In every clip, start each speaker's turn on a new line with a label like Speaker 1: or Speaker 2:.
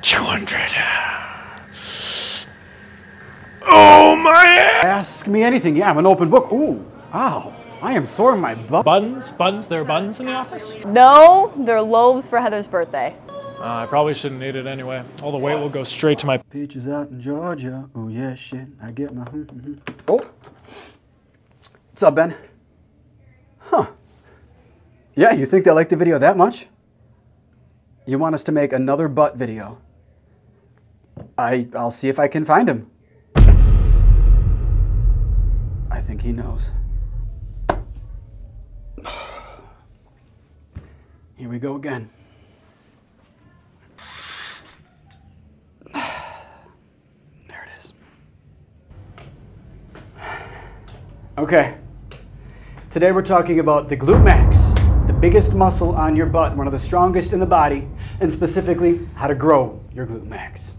Speaker 1: 200. Oh my.
Speaker 2: Ask me anything. Yeah, I'm an open book. Ooh, ow. I am sore in my butt.
Speaker 1: Buns? There are buns in the office?
Speaker 3: No, they're loaves for Heather's birthday.
Speaker 1: I probably shouldn't eat it anyway. All the weight will go straight to my...
Speaker 2: Peaches out in Georgia. Oh yeah, shit. I get my... Oh. What's up, Ben? Huh. Yeah, you think they like the video that much? You want us to make another butt video? I'll see if I can find him. I think he knows. Here we go again. There it is. Okay. Today we're talking about the glute max, the biggest muscle on your butt, one of the strongest in the body, and specifically how to grow your glute max.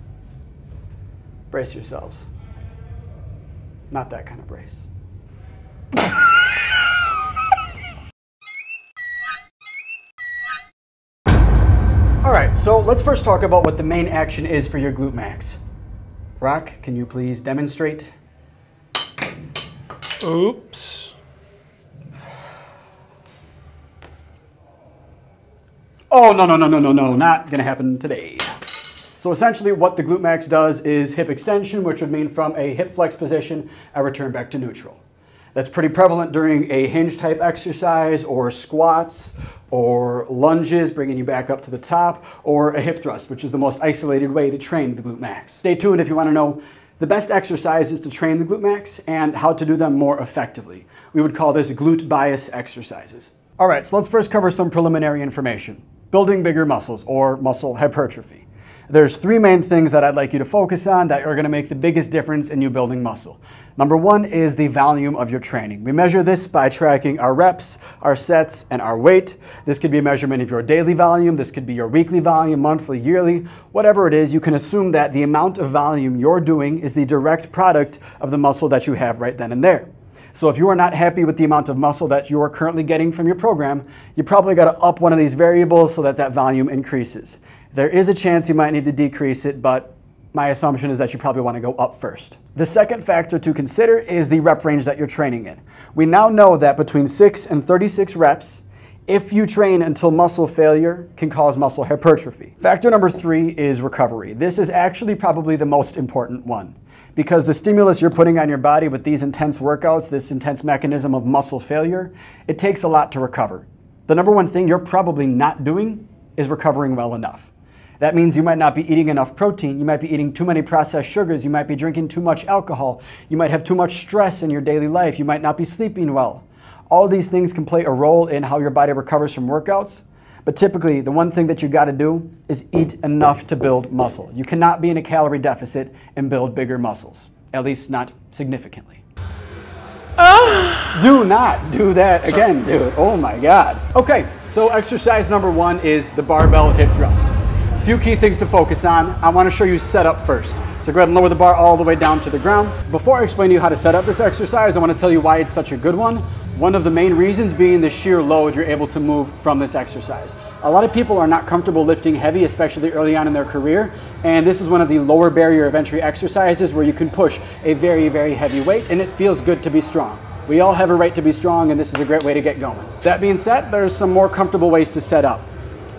Speaker 2: Brace yourselves. Not that kind of brace. All right, so let's first talk about what the main action is for your glute max. Rock, can you please demonstrate?
Speaker 1: Oops.
Speaker 2: Oh, no, not gonna happen today. So essentially what the glute max does is hip extension, which would mean from a hip flex position, I return back to neutral. That's pretty prevalent during a hinge type exercise or squats or lunges, bringing you back up to the top, or a hip thrust, which is the most isolated way to train the glute max. Stay tuned if you want to know the best exercises to train the glute max and how to do them more effectively. We would call this glute-biased exercises. All right, so let's first cover some preliminary information. Building bigger muscles or muscle hypertrophy. There's three main things that I'd like you to focus on that are going to make the biggest difference in you building muscle. Number one is the volume of your training. We measure this by tracking our reps, our sets, and our weight. This could be a measurement of your daily volume. This could be your weekly volume, monthly, yearly, whatever it is. You can assume that the amount of volume you're doing is the direct product of the muscle that you have right then and there. So if you are not happy with the amount of muscle that you are currently getting from your program, you probably got to up one of these variables so that that volume increases. There is a chance you might need to decrease it, but my assumption is that you probably want to go up first. The second factor to consider is the rep range that you're training in. We now know that between 6 and 36 reps, if you train until muscle failure, can cause muscle hypertrophy. Factor number 3 is recovery. This is actually probably the most important one, because the stimulus you're putting on your body with these intense workouts, this intense mechanism of muscle failure, it takes a lot to recover. The number one thing you're probably not doing is recovering well enough. That means you might not be eating enough protein, you might be eating too many processed sugars, you might be drinking too much alcohol, you might have too much stress in your daily life, you might not be sleeping well. All these things can play a role in how your body recovers from workouts, but typically the one thing that you got to do is eat enough to build muscle. You cannot be in a calorie deficit and build bigger muscles, at least not significantly. Do not do that again, dude. Oh my God. Okay, so exercise number 1 is the barbell hip thrust. Few key things to focus on. I want to show you setup first. So go ahead and lower the bar all the way down to the ground. Before I explain to you how to set up this exercise, I want to tell you why it's such a good one. One of the main reasons being the sheer load you're able to move from this exercise. A lot of people are not comfortable lifting heavy, especially early on in their career, and this is one of the lower barrier of entry exercises where you can push a very, very heavy weight, and it feels good to be strong. We all have a right to be strong, and this is a great way to get going. That being said, there's some more comfortable ways to set up.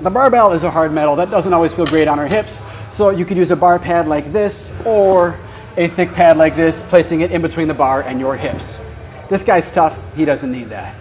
Speaker 2: The barbell is a hard metal. That doesn't always feel great on our hips, so you could use a bar pad like this or a thick pad like this, placing it in between the bar and your hips. This guy's tough. He doesn't need that.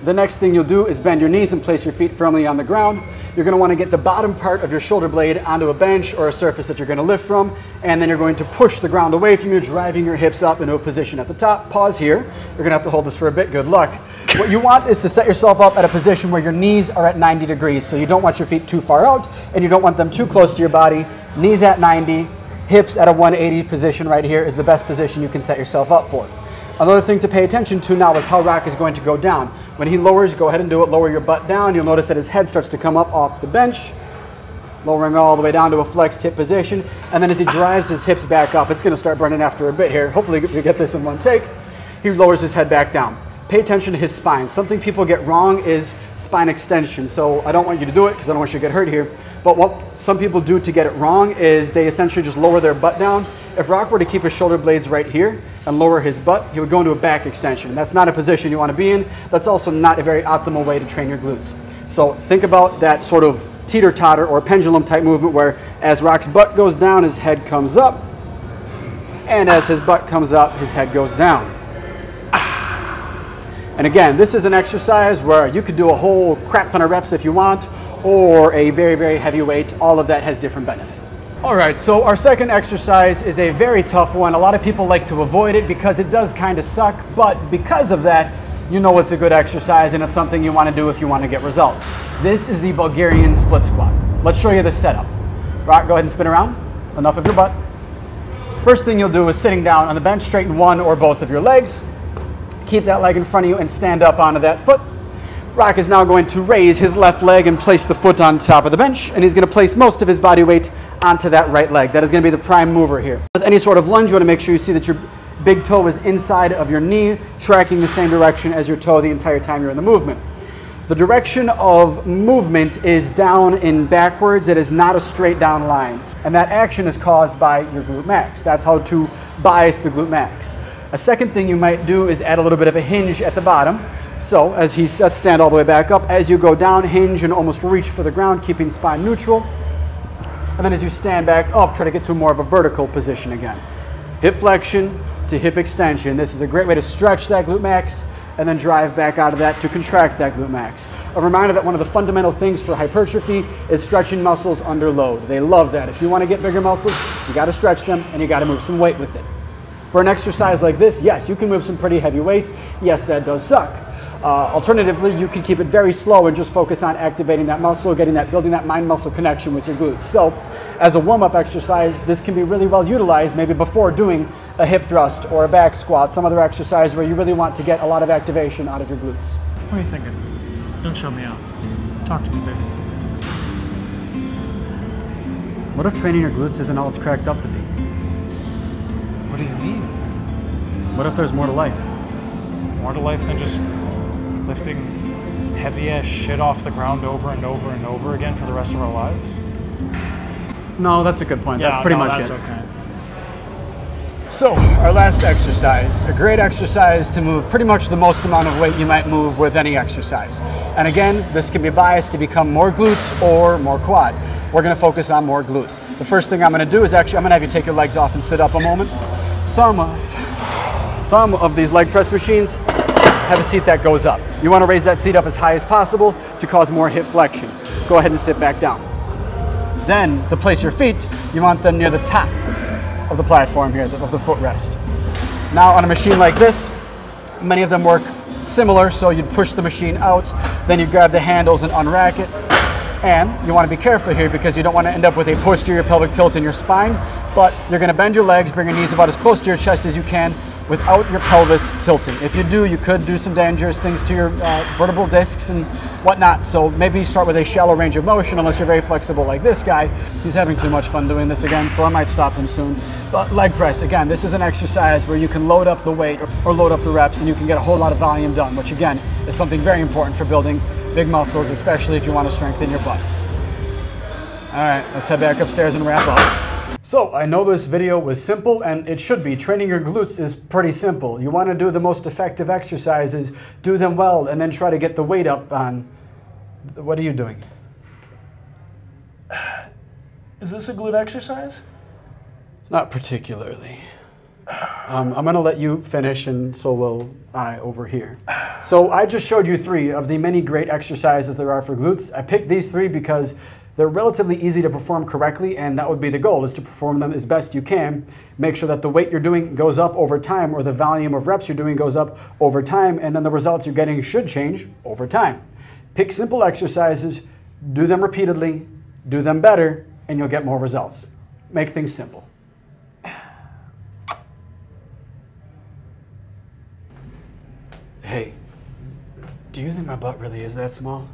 Speaker 2: The next thing you'll do is bend your knees and place your feet firmly on the ground. You're going to want to get the bottom part of your shoulder blade onto a bench or a surface that you're going to lift from, and then you're going to push the ground away from you, driving your hips up into a position at the top. Pause here. You're going to have to hold this for a bit. Good luck. What you want is to set yourself up at a position where your knees are at 90 degrees. So you don't want your feet too far out, and you don't want them too close to your body. Knees at 90, hips at a 180 position right here is the best position you can set yourself up for. Another thing to pay attention to now is how Rock is going to go down. When he lowers, go ahead and do it. Lower your butt down. You'll notice that his head starts to come up off the bench, lowering all the way down to a flexed hip position. And then as he drives his hips back up, it's going to start burning after a bit here. Hopefully we get this in one take. He lowers his head back down. Pay attention to his spine. Something people get wrong is spine extension. So I don't want you to do it because I don't want you to get hurt here. But what some people do to get it wrong is they essentially just lower their butt down. If Rock were to keep his shoulder blades right here and lower his butt, he would go into a back extension. That's not a position you want to be in. That's also not a very optimal way to train your glutes. So think about that sort of teeter-totter or pendulum type movement where as Rock's butt goes down, his head comes up. And as his butt comes up, his head goes down. And again, this is an exercise where you could do a whole crap ton of reps if you want, or a very, very heavy weight. All of that has different benefit. All right, so our second exercise is a very tough one. A lot of people like to avoid it because it does kind of suck, but because of that, you know it's a good exercise and it's something you want to do if you want to get results. This is the Bulgarian split squat. Let's show you the setup. Rock, go ahead and spin around. Enough of your butt. First thing you'll do is sitting down on the bench, straighten one or both of your legs. Keep that leg in front of you and stand up onto that foot. Rock is now going to raise his left leg and place the foot on top of the bench, and he's going to place most of his body weight onto that right leg. That is going to be the prime mover here. With any sort of lunge, you want to make sure you see that your big toe is inside of your knee, tracking the same direction as your toe the entire time you're in the movement. The direction of movement is down and backwards. It is not a straight down line, and that action is caused by your glute max. That's how to bias the glute max. A second thing you might do is add a little bit of a hinge at the bottom. So as he sets, stand all the way back up. As you go down, hinge and almost reach for the ground, keeping spine neutral. And then as you stand back up, try to get to more of a vertical position again. Hip flexion to hip extension. This is a great way to stretch that glute max and then drive back out of that to contract that glute max. A reminder that one of the fundamental things for hypertrophy is stretching muscles under load. They love that. If you want to get bigger muscles, you got to stretch them and you got to move some weight with it. For an exercise like this, yes, you can move some pretty heavy weight. Yes, that does suck. Alternatively, you can keep it very slow and just focus on activating that muscle, building that mind-muscle connection with your glutes. So, as a warm-up exercise, this can be really well utilized maybe before doing a hip thrust or a back squat, some other exercise where you really want to get a lot of activation out of your glutes.
Speaker 1: What are you thinking? Don't show me out. Talk to me, baby.
Speaker 2: What if training your glutes isn't all it's cracked up to be?
Speaker 1: What do you mean?
Speaker 2: What if there's more to life?
Speaker 1: More to life than just lifting heavy-ass shit off the ground over and over and over again for the rest of our lives?
Speaker 2: No, that's a good point.
Speaker 1: Yeah,
Speaker 2: that's pretty much
Speaker 1: that's
Speaker 2: it.
Speaker 1: Okay.
Speaker 2: So, our last exercise, a great exercise to move pretty much the most amount of weight you might move with any exercise. And again, this can be biased to become more glutes or more quad. We're going to focus on more glute. The first thing I'm going to do is I'm going to have you take your legs off and sit up a moment. Some of these leg press machines have a seat that goes up. You want to raise that seat up as high as possible to cause more hip flexion. Go ahead and sit back down. Then, to place your feet, you want them near the top of the platform here, of the footrest. Now, on a machine like this, many of them work similar, so you'd push the machine out, then you grab the handles and unrack it. And you want to be careful here because you don't want to end up with a posterior pelvic tilt in your spine, but you're going to bend your legs, bring your knees about as close to your chest as you can without your pelvis tilting. If you do, you could do some dangerous things to your vertebral discs and whatnot, so maybe start with a shallow range of motion unless you're very flexible like this guy. He's having too much fun doing this again, so I might stop him soon. But leg press, again, this is an exercise where you can load up the weight or load up the reps and you can get a whole lot of volume done, which again is something very important for building big muscles, especially if you want to strengthen your butt. All right, let's head back upstairs and wrap up. So I know this video was simple, and it should be. Training your glutes is pretty simple. You want to do the most effective exercises, do them well, and then try to get the weight up on... What are you doing?
Speaker 1: Is this a glute exercise?
Speaker 2: Not particularly. I'm going to let you finish, and so will I over here. So I just showed you 3 of the many great exercises there are for glutes. I picked these 3 because they're relatively easy to perform correctly, and that would be the goal, is to perform them as best you can. Make sure that the weight you're doing goes up over time, or the volume of reps you're doing goes up over time, and then the results you're getting should change over time. Pick simple exercises, do them repeatedly, do them better, and you'll get more results. Make things simple. Hey, do you think my butt really is that small?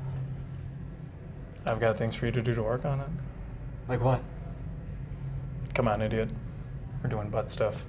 Speaker 1: I've got things for you to do to work on it.
Speaker 2: Like what?
Speaker 1: Come on, idiot. We're doing butt stuff.